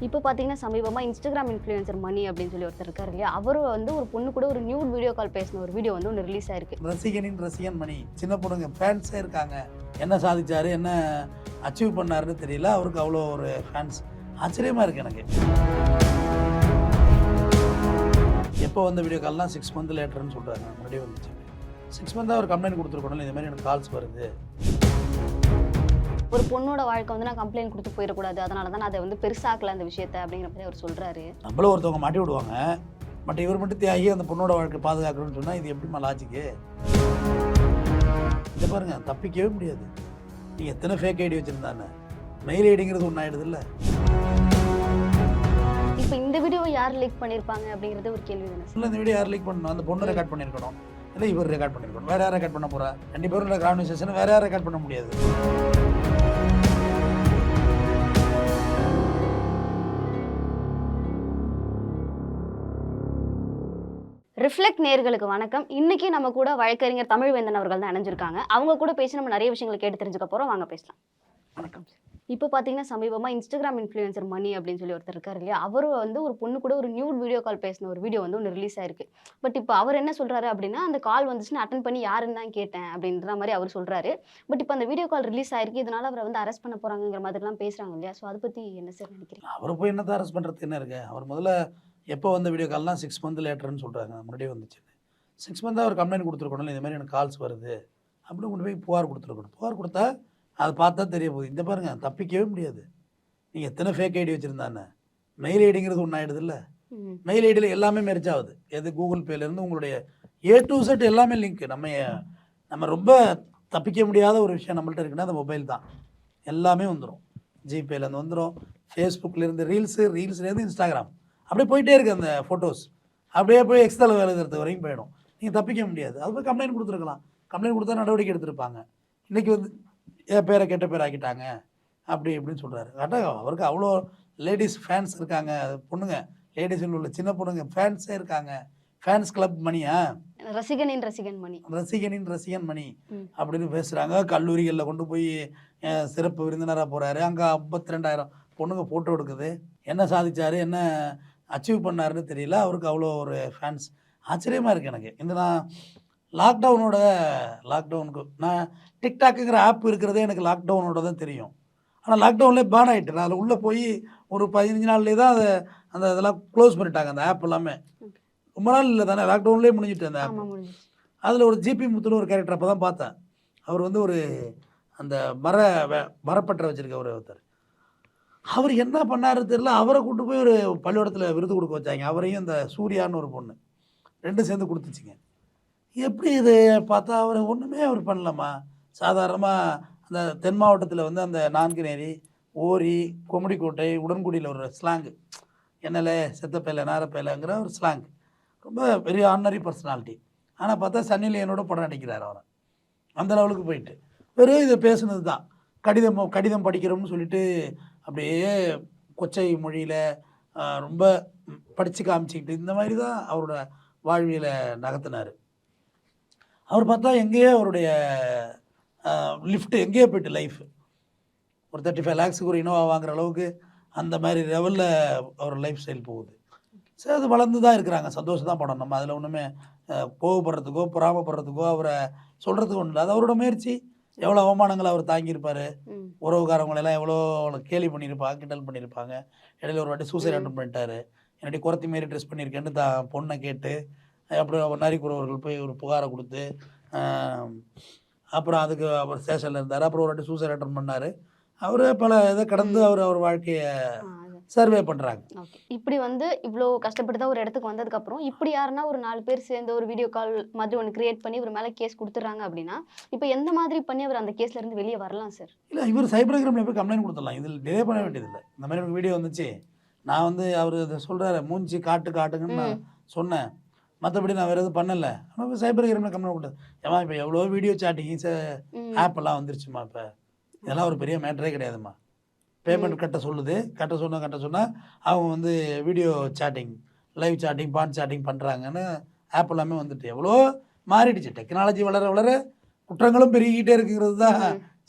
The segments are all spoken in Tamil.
இப்போ பார்த்தீங்கன்னா, சமீபமா இன்ஸ்டாகிராம் இன்ஃப்ளூயன்சர் மணி அப்படின்னு சொல்லி ஒருத்தர் இருக்காரு இல்லையா? அவரும் வந்து ஒரு பொண்ணு கூட ஒரு நியூட் வீடியோ கால் பேசின ஒரு வீடியோ வந்து ஒண்ணு ரிலீஸ் ஆயிருக்கு. ரசிகனின் ரசிகன் மணி சின்ன பொண்ணுங்க ஃபேன்ஸே இருக்காங்க. என்ன சாதிச்சாரு, என்ன அச்சீவ் பண்ணாருன்னு தெரியல. அவருக்கு அவ்வளோ ஒரு ஃபேன்ஸ். ஆச்சரியமாக இருக்குது எனக்கு. எப்போ வந்த வீடியோ கால்லாம் 6 மந்த் லேட்டர்னு சொல்கிறாங்க. முன்னாடியே வந்துச்சு. 6 மந்தாக அவர் கம்ப்ளைண்ட் கொடுத்துருக்கணும். இந்த மாதிரி எனக்கு கால்ஸ் வருது. ஒரு பொண்ணோட வாழ்க்கை வந்து நான் கம்ப்ளைண்ட் கொடுத்து போயிடக்கூடாது, அதனால தான் நான் அதை வந்து பெருசாக்கல அந்த விஷயத்தை அப்படிங்கிற மாதிரி அவர் சொல்றாரு. நம்மளும் ஒருத்தவங்க மாட்டி விடுவாங்க. பட் இவர் மட்டும் தியாகி அந்த பொண்ணோட வாழ்க்கை பாதுகாக்கணும்னு சொன்னால் இது எப்படிமா லாஜிக்கு? இதை பாருங்க, தப்பிக்கவே முடியாது. நீங்கள் எத்தனை ஃபேக் ஐடி வச்சுருந்தாங்க, மெயில் ஐடிங்கிறது ஒன்று ஆகிடுது இல்லை? இப்போ இந்த வீடியோவை யார் லீக் பண்ணியிருப்பாங்க அப்படிங்கிறது ஒரு கேள்வி தானே? இல்லை, இந்த வீடியோ யார் லீக் பண்ணணும்? அந்த பொண்ணு ரெக்கார்ட் பண்ணியிருக்கணும், இல்லை இவர் ரெக்கார்ட் பண்ணியிருக்கணும். வேறு யார் ரெக்கார்ட் பண்ண போகிறா? 2 பேரும் கான்வர்சேஷனை வேறு யார் ரெக்கார்ட் பண்ண முடியாது. ரிஃப்ளெக்ட் நேயர்களுக்கு வணக்கம். இன்னைக்கு நம்ம கூட வழக்கறிஞர் தமிழ்வேந்தன் அவர்கள் தான் இணைஞ்சிருக்காங்க. அவங்க கூட பேசி நம்ம நிறைய விஷயங்களை கேட்டு தெரிஞ்சுக்க போறோம். வாங்க பேசலாம். வணக்கம். இப்போ பார்த்தீங்கன்னா, சமீபமா இன்ஸ்டாகிராம் இன்ஃப்ளூயன்சர் மணி அப்படின்னு சொல்லி ஒருத்தர் இருக்காரு இல்லையா? அவரும் வந்து ஒரு பொண்ணு கூட ஒரு நியூட் வீடியோ கால் பேசின ஒரு வீடியோ வந்து ஒன்று ரிலீஸ் ஆயிருக்கு. பட் இப்போ அவர் என்ன சொல்றாரு அப்படின்னா, அந்த கால் வந்துச்சுன்னு அட்டன் பண்ணி யாருன்னு தான் கேட்டேன் அப்படின்ற மாதிரி அவர் சொல்றாரு. பட் இப்போ அந்த வீடியோ கால் ரிலீஸ் ஆயிருக்கு, இதனால அவரை வந்து அரெஸ்ட் பண்ண போறாங்கிற மாதிரிலாம் பேசுறாங்க இல்லையா? ஸோ அதை பத்தி என்ன சார் நினைக்கிறீங்க? அவரை போய் என்னத்தை அரெஸ்ட் பண்ணுறதுக்கு என்ன இருக்கு? அவர் முதல்ல எப்போ வந்த வீடியோ கால்லாம் 6 மந்த் லேட்டர்னு சொல்கிறாங்க. முன்னாடியே வந்துச்சு. 6 மந்தாக அவர் கம்ப்ளைண்ட் கொடுத்துருக்கணும். இந்த மாதிரி எனக்கு கால்ஸ் வருது அப்படின்னு கொண்டு போய் புகார் கொடுத்துருக்கணும். புகார் கொடுத்தா அதை பார்த்தா தெரிய போகுது. இந்த பாருங்கள், தப்பிக்கவே முடியாது. நீங்கள் எத்தனை ஃபேக் ஐடி வச்சுருந்தானே, மெயில் ஐடிங்கிறது ஒன்று ஆகிடுது இல்லை? மெயில் ஐடியில் எல்லாமே மெர்ஜ் ஆகுது. எது கூகுள் பேலேருந்து உங்களுடைய A to Z எல்லாமே லிங்க். நம்ம ரொம்ப தப்பிக்க முடியாத ஒரு விஷயம் நம்மள்ட்ட இருக்குன்னா அந்த மொபைல் தான். எல்லாமே வந்துடும். ஜிபேலேருந்து வந்துடும், ஃபேஸ்புக்லேருந்து ரீல்ஸ்லேருந்து இன்ஸ்டாகிராம், அப்படியே போயிட்டே இருக்குது. அந்த ஃபோட்டோஸ் அப்படியே போய் எக்ஸ்தல வேலை எழுதுறது வரைக்கும் போயிடும். நீங்கள் தப்பிக்க முடியாது. அது போய் கம்ப்ளைண்ட் கொடுத்துருக்கலாம். கம்ப்ளைண்ட் கொடுத்தா நடவடிக்கை எடுத்திருப்பாங்க. இன்றைக்கி வந்து என் பேரை கெட்ட பேர் ஆக்கிட்டாங்க அப்படி இப்படின்னு சொல்கிறாரு. கரெக்டாக அவருக்கு அவ்வளோ லேடிஸ் ஃபேன்ஸ் இருக்காங்க. பொண்ணுங்க, லேடிஸில் உள்ள சின்ன பொண்ணுங்க ஃபேன்ஸே இருக்காங்க. ஃபேன்ஸ் கிளப் மணியா, ரசிகனின் ரசிகன் மணி, ரசிகனின் ரசிகன் மணி அப்படின்னு பேசுகிறாங்க. கல்லூரிகளில் கொண்டு போய் சிறப்பு விருந்தினராக போகிறாரு. அங்கே 52,000 பொண்ணுங்க ஃபோட்டோ எடுக்குது. என்ன சாதிச்சாரு, என்ன அச்சீவ் பண்ணாருன்னு தெரியல. அவருக்கு அவ்வளோ ஒரு ஃபேன்ஸ். ஆச்சரியமாக இருக்குது எனக்கு. இந்த நான் லாக்டவுனுக்கு நான் டிக்டாக்குங்கிற ஆப் இருக்கிறதே எனக்கு லாக்டவுனோட தான் தெரியும். ஆனால் லாக்டவுன்லேயே பேன் ஆகிட்டு. நான் அதில் உள்ளே போய் ஒரு 15 நாள்லேயே தான் இதெல்லாம் க்ளோஸ் பண்ணிட்டாங்க. அந்த ஆப் எல்லாமே ரொம்ப நாள் இல்லை தானே, லாக்டவுன்லேயே முடிஞ்சிட்டு அந்த ஆப். அதில் ஒரு ஜிபி முத்துன்னு ஒரு கேரக்டர் அப்போ தான் பார்த்தேன். அவர் வந்து ஒரு அந்த மரப்பற்ற வச்சுருக்க ஒருத்தர். அவர் என்ன பண்ணாரு தெரியல. அவரை கூட்டு போய் ஒரு பள்ளிக்கூடத்தில் விருது கொடுக்க வச்சாங்க. அவரையும் அந்த சூர்யான்னு ஒரு பொண்ணு 2 சேர்ந்து கொடுத்துச்சிங்க. எப்படி இது பார்த்தா அவர் ஒன்றுமே அவர் பண்ணலாமா? சாதாரணமாக அந்த தென் மாவட்டத்தில் வந்து அந்த நான்குநேரி, ஓரி, கொமுடிக்கோட்டை, உடன்குடியில் ஒரு ஸ்லாங்கு, என்னலே செத்தப்பேலை நாரப்பேலைங்கிற ஒரு ஸ்லாங். ரொம்ப பெரிய ஆர்டினரி பர்சனாலிட்டி. ஆனால் பார்த்தா சன்னி லியோனோட படம் நடிக்கிறார். அவரை அந்த லெவலுக்கு போயிட்டு வெறும் இதை பேசுனது தான். கடிதம் படிக்கிறோம்னு சொல்லிட்டு அப்படியே கொச்சை மொழியில் ரொம்ப படித்து காமிச்சிக்கிட்டு இந்த மாதிரி தான் அவரோட வாழ்வியலை நகர்த்தினார். அவர் பார்த்தா எங்கேயோ அவருடைய லிஃப்ட்டு எங்கேயோ போய்ட்டு லைஃப் ஒரு 35 லேக்ஸுக்கு ஒரு இனோவா வாங்குற அளவுக்கு அந்த மாதிரி லெவலில் அவர் லைஃப் ஸ்டைல் போகுது. சரி, அது வளர்ந்து தான் இருக்கிறாங்க. சந்தோஷம் தான் படம். நம்ம அதில் ஒன்றுமே கோவப்படுறதுக்கோ பொறாமப்படுறதுக்கோ அவரை சொல்கிறதுக்கு ஒன்றும் இல்லை. அது அவரோட முயற்சி. எவ்வளோ அவமானங்களை அவர் தாங்கியிருப்பார். உறவுக்காரங்களெல்லாம் எவ்வளோ கேலி பண்ணியிருப்பாங்க, கிண்டல் பண்ணியிருப்பாங்க. இடையில ஒரு வாட்டி சூசைட் அட்டன் பண்ணிட்டார். என்னடி குறைத்தி மாரி ட்ரெஸ் பண்ணியிருக்கேன்னு பொண்ணை கேட்டு அப்புறம் நரிக்குறவர்கள் போய் ஒரு புகாரை கொடுத்து அப்புறம் அதுக்கு அவர் ஸ்டேஷனில் இருந்தார். அப்புறம் ஒரு வாட்டி சூசைட் அட்டன் பண்ணார். அவர் பல இதை கடந்து அவர் வாழ்க்கையை சர்வே பண்ணுறாங்க. ஓகே, இப்படி வந்து இவ்வளோ கஷ்டப்பட்டு தான் ஒரு இடத்துக்கு வந்ததுக்கப்புறம் இப்படி யாருன்னா ஒரு 4 பேர் சேர்ந்து ஒரு வீடியோ கால் மாதிரி ஒன்று கிரியேட் பண்ணி இவர் மேலே கேஸ் கொடுத்துட்றாங்க அப்படின்னா, இப்போ எந்த மாதிரி பண்ணி அவர் அந்த கேஸ்ல இருந்து வெளியே வரலாம் சார்? இல்லை, இவர் சைபர் கிரைமில் போய் கம்ப்ளைண்ட் கொடுத்துடலாம். இதில் டிலே பண்ண வேண்டியதில்லை. இந்த மாதிரி எனக்கு வீடியோ வந்துச்சு, நான் வந்து அவர் இதை சொல்கிறாரு, மூஞ்சி காட்டுங்கன்னு நான் சொன்னேன், மற்றபடி நான் வேறு எதுவும் பண்ணலை. ஆனால் சைபர் கிரைமில் கம்ப்ளைண்ட் கொடுத்தது. ஏமா இப்போ எவ்வளோ வீடியோ சாட்டிங் ஆப் எல்லாம் வந்துருச்சுமா. இப்போ இதெல்லாம் ஒரு பெரிய மேட்டரே கிடையாதுமா. பேமெண்ட் கட்ட சொன்னால் அவங்க வந்து வீடியோ சாட்டிங், லைவ் சாட்டிங், பான் சாட்டிங் பண்ணுறாங்கன்னு ஆப் எல்லாமே வந்துட்டு எவ்வளோ மாறிடுச்சு. டெக்னாலஜி வளர குற்றங்களும் பெருகிக்கிட்டே இருக்குங்கிறது தான்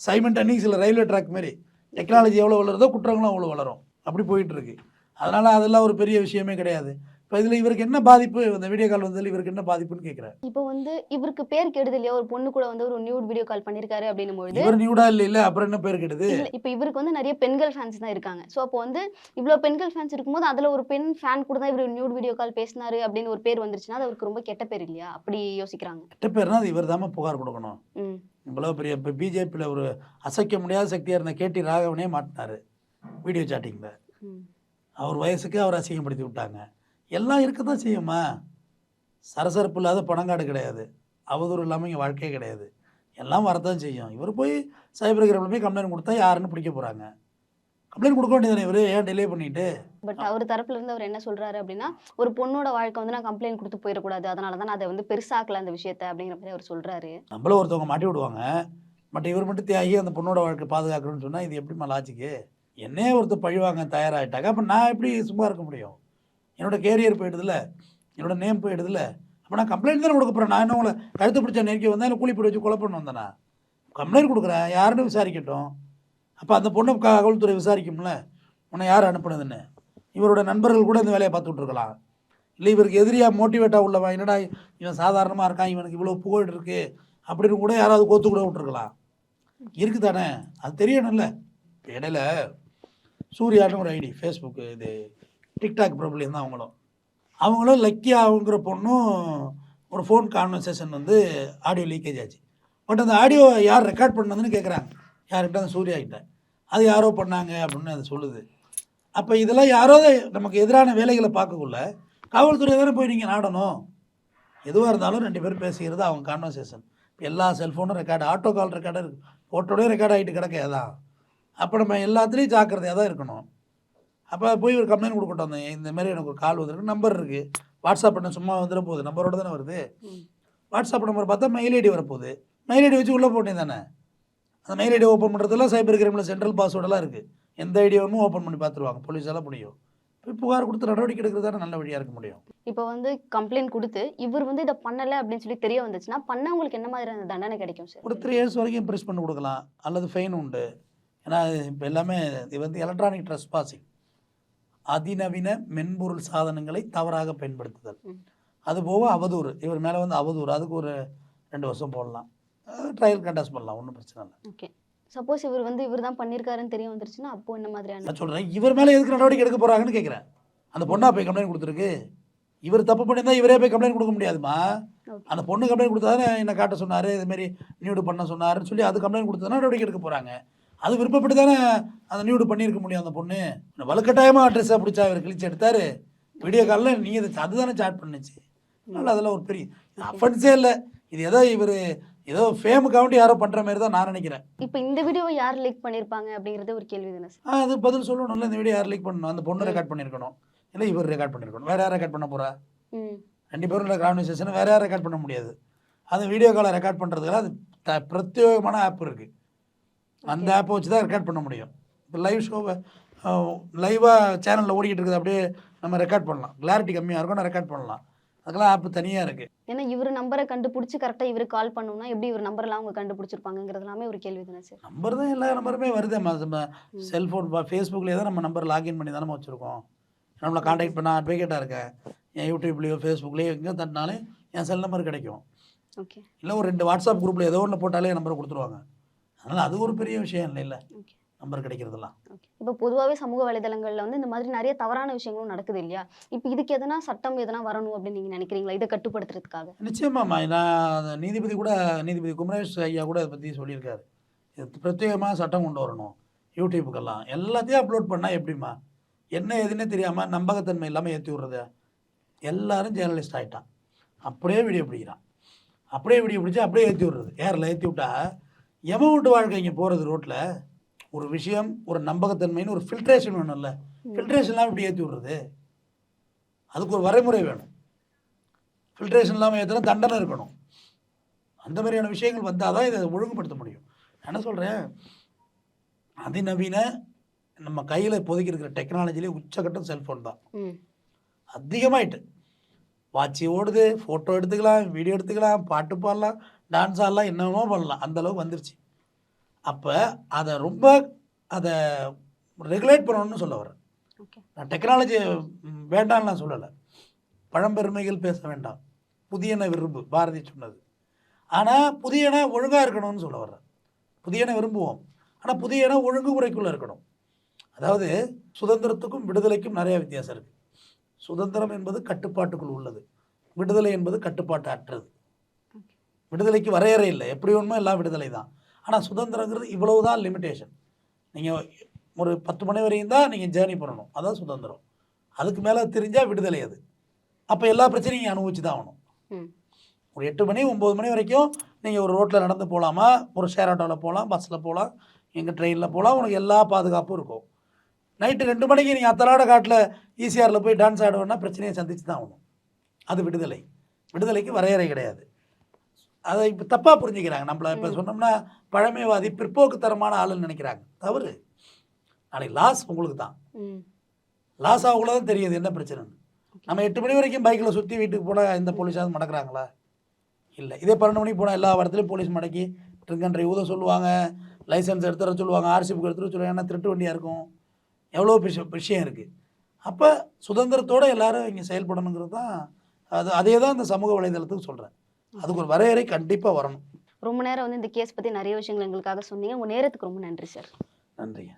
சைமன் டன்னிங்ஸில் ரயில்வே ட்ராக் மாதிரி. டெக்னாலஜி எவ்வளோ வளருதோ குற்றங்களும் அவ்வளோ வளரும். அப்படி போயிட்டுருக்கு. அதனால் அதெல்லாம் ஒரு பெரிய விஷயமே கிடையாது. இப்போ இதில் இவருக்கு என்ன பாதிப்பு, இந்த வீடியோ கால் வந்ததில் இவருக்கு என்ன பாதிப்புன்னு கேட்குறேன். இப்போ வந்து இவருக்கு பேர் கெடுது இல்லையா? ஒரு பொண்ணு கூட வந்து ஒரு நியூட் வீடியோ கால் பண்ணியிருக்காரு அப்படின்னும்பொழுது, இவர் நியூடா இல்ல அப்புறம் என்ன பேர் கெடுது? இல்ல இப்ப இவருக்கு வந்து நெறைய பெண்கள் ஃபேன்ஸ் தான் இருக்காங்க. சோ அப்போ வந்து இவ்ளோ பெண்கள் ஃபேன்ஸ் இருக்கும்போது, அதுல ஒரு பெண் ஃபேன் கூட தான் இவரு நியூட் வீடியோ கால் பேசினாரு அப்படின்னு ஒரு பேர் வந்துருச்சுன்னா, அது அவருக்கு ரொம்ப கெட்ட பேர் இல்லையா? அப்படி யோசிக்கிறாங்க. கெட்ட பேர்னா அது இவர் தாம்மா புகார் கொடுக்கணும். ம். இவ்வளோ பெரிய இப்போ பிஜேபியில் ஒரு அசைக்க முடியாத சக்தியாக இருந்த கேடி ராகவனே மாட்டினாரு வீடியோ சாட்டிங்கில். ம். அவர் வயசுக்கு அவர் அசிங்கப்படுத்தி விட்டாங்க. எல்லாம் இருக்க தான் செய்யுமா. சரசரப்பு இல்லாத பணங்காடு கிடையாது, அவதூறு இல்லாமல் இங்கே வாழ்க்கையே கிடையாது. எல்லாம் வரத்தான் செய்யும். இவர் போய் சைபர் கிரைமில் போய் கம்ப்ளைண்ட் கொடுத்தா யாருன்னு பிடிக்க போகிறாங்க? கம்ப்ளைண்ட் கொடுக்க வேண்டியதானே இவர், ஏன் டிலே பண்ணிட்டு? பட் அவர் தரப்புல இருந்து அவர் என்ன சொல்றாரு அப்படின்னா, ஒரு பொண்ணோட வாழ்க்கை வந்து நான் கம்ப்ளைண்ட் குடுத்து போயிறக்கூடாது. அதனால தான் நான் அத வந்து பெருசாக்கல அந்த விஷயத்த அப்படிங்கிற மாரி அவர் சொல்றாரு. நம்மள ஒருத்தவங்க மாட்டி விடுவாங்க, பட் இவர் மட்டும் தியாகி அந்த பொண்ணோட வாழ்க்கை பாதுகாக்கணும்னு சொன்னால் இது எப்படிம்மா லாஜிக்கு? என்னையே ஒருத்தர் பழிவாங்க தயாராகிட்டாங்க, அப்போ நான் எப்படி சும்மா இருக்க முடியும்? என்னோட கேரியர் போயிடுதுல, என்னோட நேம் போயிடுதுல. அப்போ நான் கம்ப்ளைண்ட் தானே கொடுக்க போகிறேன். நான் என்ன உங்களை கழுத்து பிடிச்ச நெருக்கி வந்தேன், இல்லை கூலி போட்டு வச்சு கொலை பண்ண வந்தேனா? கம்ப்ளைண்ட் கொடுக்குறேன், யாருன்னு விசாரிக்கட்டும். அப்போ அந்த பொண்ணை காவல்துறை விசாரிக்கும்ல, உன்னை யார் அனுப்புனதுன்னு. இவரோட நண்பர்கள் கூட இந்த வேலையை பார்த்துட்டு இருக்கலாம். இல்லை இவருக்கு எதிரியாக மோட்டிவேட்டாக உள்ளவன், என்னடா இவன் சாதாரணமாக இருக்கான், இவனுக்கு இவ்வளோ புகழ் இருக்குது அப்படின்னு கூட யாராவது கோத்து கூட விட்டுருக்கலாம். இருக்குது தானே, அது தெரியணும்ல. இப்போ இடையில சூர்யான்னு ஒரு ஐடி ஃபேஸ்புக்கு, இது டிக்டாக் ப்ராப்ளம் தான் அவங்களும் லக்கியாங்கிற பொண்ணும் ஒரு ஃபோன் கான்வர்சேஷன் வந்து ஆடியோ லீக்கேஜ் ஆச்சு. பட் அந்த ஆடியோ யார் ரெக்கார்ட் பண்ணதுன்னு கேட்குறாங்க, யார்கிட்ட? அந்த சூர்யா கிட்ட. அது யாரோ பண்ணாங்க அப்படின்னு அது சொல்லுது. அப்போ இதெல்லாம் யாரோ நமக்கு எதிரான வேலைகளை பார்க்கக்குள்ள காவல்துறை தானே போய் நீங்கள் நாடணும். எதுவாக இருந்தாலும் 2 பேரும் பேசிக்கிறது அவங்க கான்வர்சேஷன். இப்போ எல்லா செல்ஃபோனும் ரெக்கார்டு, ஆட்டோ கால் ரெக்கார்டு இருக்குது, ஃபோட்டோடய ரெக்கார்ட் ஆகிட்டு கிடக்க ஏதான். அப்போ நம்ம எல்லாத்துலேயும் ஜாக்கிரதையாக தான் இருக்கணும். அப்போ போய் ஒரு கம்ப்ளைண்ட் கொடுக்கட்டும், இந்த மாதிரி எனக்கு ஒரு கால் வந்துருக்கு, நம்பர் இருக்குது, வாட்ஸ்அப் பண்ண சும்மா வந்துட போகுது, நம்பரோட தானே வருது. வாட்ஸ்அப் நம்பர் பார்த்தா மெயில் ஐடி வரப்போகுது, மெயில் ஐடி வச்சு உள்ளே போட்டே தானே. அந்த மெயில் ஐடி ஓப்பன் பண்ணுறதுலாம் சைபர் கிரைமில் சென்ட்ரல் பாஸ்வேர்டெல்லாம் இருக்குது. எந்த ஐடியாவும் ஓப்பன் பண்ணி பார்த்துருவாங்க, போலீஸாலாம் முடியும். போய் புகார் கொடுத்து நடவடிக்கை எடுக்கிறது தானே நல்ல வழியாக இருக்க முடியும். இப்போ வந்து கம்ப்ளைண்ட் குடுத்து, இவர் வந்து இத பண்ணல அப்படின்னு சொல்லி தெரிய வந்துச்சுன்னா, பண்ணவங்களுக்கு என்ன மாதிரியான தண்டனை கிடைக்கும் சார்? ஒரு 3 இயர்ஸ் வரைக்கும் இம்ப்ரெஸ் பண்ணி கொடுக்கலாம், அல்லது ஃபைன் உண்டு. ஏன்னா இப்போ எல்லாமே இது வந்து எலக்ட்ரானிக் ட்ரெஸ்பாசிங், அதிநவீன மென்பொருள் சாதனங்களை தவறாக பயன்படுத்துதல், அதுபோக அவதூறு. இவர் மேலே வந்து அவதூறு, அதுக்கு ஒரு 2 வருஷம் போடலாம், ட்ரையல் கண்டஸ்ட் பண்ணலாம், ஒன்றும் பிரச்சனை இல்லை. ஓகே. சப்போஸ் இவர் வந்து இவர் தான் பண்ணியிருக்காருன்னு தெரிய வந்துருச்சுன்னா, அப்போ என்ன மாதிரியான? நான் சொல்கிறேன், இவர் மேலே எதுக்கு நடவடிக்கை எடுக்க போகிறாங்கன்னு கேட்குறேன். அந்த பொண்ணா போய் கம்ப்ளைண்ட் கொடுத்துருக்கு, இவர் தப்பு பண்ணியிருந்தா இவரே போய் கம்ப்ளைண்ட் கொடுக்க முடியாதுமா. அந்த பொண்ணு கம்ப்ளைண்ட் கொடுத்தா தானே என்னை காட்ட சொன்னார், இதுமாரி நியூடு பண்ண சொன்னாருன்னு சொல்லி அது கம்ப்ளைண்ட் கொடுத்தா நடவடிக்கை எடுக்க போகிறாங்க. அது விருப்பப்பட்டு தானே அந்த நியூடு பண்ணியிருக்க முடியும். அந்த பொண்ணு வலுக்கட்டாயமாக அட்ரெஸ்ஸாக பிடிச்சா இவர் கிழிச்சு எடுத்தார். வீடியோ காலில் நீ அதுதானே சாட் பண்ணுச்சு. அதனால் அதெல்லாம் ஒரு பெரிய அஃபென்ஸே இல்லை. இது ஏதோ இவர் ஏதோ ஃபேமுக்காண்டி யாரோ பண்ணுற மாதிரி தான் நான் நினைக்கிறேன். இப்போ இந்த வீடியோவை யார் லீக் பண்ணியிருப்பாங்க அப்படிங்கிறது ஒரு கேள்வி தானே சார்? அது பதில் சொல்லணும்ல. இந்த வீடியோ யார் லீக் பண்ணணும்? அந்த பொண்ணு ரெக்கார்ட் பண்ணியிருக்கணும், இல்லை இவர் ரெக்கார்ட் பண்ணியிருக்கணும். வேறு யார் ரெக்கார்ட் பண்ண போகிறா? 2 பேரும் கான்வர்சேஷனை வேறு யாரும் ரெக்கார்ட் பண்ண முடியாது. அந்த வீடியோ காலை ரெக்கார்ட் பண்ணுறதுக்கெல்லாம் அது பிரத்யேகமான ஆப் இருக்குது. அந்த ஆப்பை வச்சு தான் ரெக்கார்ட் பண்ண முடியும். இப்போ லைவ் ஷோவை லைவாக சேனலில் ஓடிக்கிட்டு இருக்குது, அப்படியே நம்ம ரெக்கார்ட் பண்ணலாம். கிளாரிட்டி கம்மியாக இருக்கும், நான் ரெக்கார்ட் பண்ணலாம். அதுக்கெல்லாம் ஆப் தனியாக இருக்குது. ஏன்னா இவர் நம்பரை கண்டுபிடிச்சி கரெக்டாக இவர் கால் பண்ணணும்னா எப்படி இவர் நம்பர்லாம் அவங்க கண்டுபிடிச்சிருப்பாங்கிறது எல்லாமே ஒரு கேள்வி தானே சார்? நம்பர் தான் எல்லா நம்பருமே வருது. நம்ம செல்ஃபோன் ஃபேஸ்புக்லேயே தான் நம்ம நம்பர் லாகின் பண்ணி தானே வச்சுருக்கோம். நம்மளை கான்டாக்ட் பண்ண அட்வொகேட்டாக இருக்கேன், என் யூடியூப்லேயோ ஃபேஸ்புக்லேயோ எங்கேயோ தட்டினாலே என் செல் நம்பர் கிடைக்கும். ஓகே. இல்லை ஒரு 2 வாட்ஸ்அப் குரூப்பில் ஏதோ ஒன்று போட்டாலே நம்பரை கொடுத்துருவாங்க. அதனால் அது ஒரு பெரிய விஷயம் இல்லை ஓகே. நம்பர் கிடைக்கிறதுலாம். ஓகே. இப்போ பொதுவாகவே சமூக வலைதளங்களில் வந்து இந்த மாதிரி நிறைய தவறான விஷயங்களும் நடக்குது இல்லையா? இப்போ இதுக்கு எதனா சட்டம் எதனா வரணும் அப்படின்னு நீங்கள் நினைக்கிறீங்களா, இதை கட்டுப்படுத்துறதுக்காக? நிச்சயமாம்மா. நான் நீதிபதி குமரேஷ் ஐயா கூட இதை பற்றி சொல்லியிருக்காரு. இது பிரத்யேகமாக சட்டம் கொண்டு வரணும். யூடியூப்புக்கெல்லாம் எல்லாத்தையும் அப்லோட் பண்ணால் எப்படிம்மா, என்ன எதுன்னே தெரியாமல் நம்பகத்தன்மை இல்லாமல் ஏற்றி விட்றது. எல்லாரும் ஜேர்னலிஸ்ட் ஆகிட்டான், அப்படியே வீடியோ பிடிக்கிறான், அப்படியே வீடியோ பிடிச்சி அப்படியே ஏற்றி விட்றது. ஏரில் ஏற்றி விட்டா எவன் விட்டு வாழ்க்கை இங்கே போகிறது? ரோட்டில் ஒரு விஷயம், ஒரு நம்பகத்தன்மைன்னு ஒரு ஃபில்ட்ரேஷன் வேணும்ல. ஃபில்ட்ரேஷன் இப்படி ஏற்றி விட்றது, அதுக்கு ஒரு வரைமுறை வேணும். ஃபில்ட்ரேஷன் இல்லாமல் ஏற்றினா தண்டனை இருக்கணும். அந்த மாதிரியான விஷயங்கள் வந்தால் தான் இதை ஒழுங்குபடுத்த முடியும். என்ன சொல்கிறேன், அதிநவீன நம்ம கையில் இப்போதைக்கு இருக்கிற டெக்னாலஜிலே உச்சக்கட்டம் செல்ஃபோன் தான். அதிகமாயிட்டு வாட்சி ஓடுது, ஃபோட்டோ எடுத்துக்கலாம், வீடியோ எடுத்துக்கலாம், பாட்டு பாடலாம், டான்ஸ் ஆடலாம், என்னென்னமோ பண்ணலாம், அந்தளவுக்கு வந்துருச்சு. அப்போ அதை ரெகுலேட் பண்ணணும்னு சொல்ல வரேன். ஓகே. நான் டெக்னாலஜி வேண்டாம்னு நான் சொல்லலை. பழம்பெருமைகள் பேச வேண்டாம், புதியன விரும்பு பாரதி சொன்னது. ஆனால் புதியன ஒழுங்காக இருக்கணும்னு சொல்ல வர்றேன். புதியன விரும்புவோம், ஆனால் புதியன ஒழுங்குமுறைக்குள்ளே இருக்கணும். அதாவது சுதந்திரத்துக்கும் விடுதலைக்கும் நிறைய வித்தியாசம் இருக்குது. சுதந்திரம் என்பது கட்டுப்பாட்டுக்குள் உள்ளது, விடுதலை என்பது கட்டுப்பாட்டு அற்றது. விடுதலைக்கு வரையறை இல்லை, எப்படி ஒன்றுமே எல்லாம் விடுதலை தான். ஆனால் சுதந்திரங்கிறது இவ்வளவு தான் லிமிட்டேஷன். நீங்கள் ஒரு 10 மணி வரையும் தான் நீங்கள் ஜேர்னி பண்ணணும், அதான் சுதந்திரம். அதுக்கு மேலே தெரிஞ்சால் விடுதலை. அது அப்போ எல்லா பிரச்சனையும் நீங்கள் அனுபவிச்சு தான் ஆகணும். ஒரு 8 மணி 9 மணி வரைக்கும் நீங்கள் ஒரு ரோட்டில் நடந்து போகலாமா, ஒரு ஷேர் ஆட்டோவில் போகலாம், பஸ்ஸில் போகலாம், எங்கள் ட்ரெயினில் போகலாம், உனக்கு எல்லா பாதுகாப்பும் இருக்கும். நைட்டு 2 மணிக்கு நீங்கள் அத்தலாட காட்டில் ஈசிஆரில் போய் டான்ஸ் ஆடுவேன்னா பிரச்சனையை சந்திச்சு தான் ஆகணும். அது விடுதலை. விடுதலைக்கு வரையறை கிடையாது. அதை இப்போ தப்பாக புரிஞ்சுக்கிறாங்க. நம்மளை இப்போ சொன்னோம்னா பழமைவாதி பிற்போக்குத்தரமான ஆளுன்னு நினைக்கிறாங்க. தவறு. நாளைக்கு லாஸ் உங்களுக்கு தான். லாஸ் ஆகக்குள்ள தான் தெரியுது என்ன பிரச்சனைன்னு. நம்ம 8 மணி வரைக்கும் பைக்கில் சுற்றி வீட்டுக்கு போனால் எந்த போலீஸாவது மடக்கிறாங்களா? இல்லை. இதே 12 மணிக்கு போனால் எல்லா இடத்துலையும் போலீஸ் மடக்கி ட்ரிங்க் அண்ட் டிரைவ் ஊத சொல்லுவாங்க, லைசன்ஸ் எடுத்துகிற சொல்லுவாங்க, ஆர்சி புக் எடுத்துகிற சொல்லுவாங்க. ஏன்னா திருட்டு வண்டியாக இருக்கும், எவ்வளோ விஷயம் இருக்குது. அப்போ சுதந்திரத்தோடு எல்லாரும் இங்கே செயல்படணுங்கிறது தான். அதே தான் இந்த சமூக வலைதளத்துக்கு சொல்கிறேன். அதுக்கு ஒரு வரையறை கண்டிப்பாக வரணும். ரொம்ப நேரம் வந்து இந்த கேஸ் பற்றி நிறைய விஷயங்கள் எங்களுக்காக சொன்னீங்க. உங்கள் நேரத்துக்கு ரொம்ப நன்றி சார். நன்றிங்க.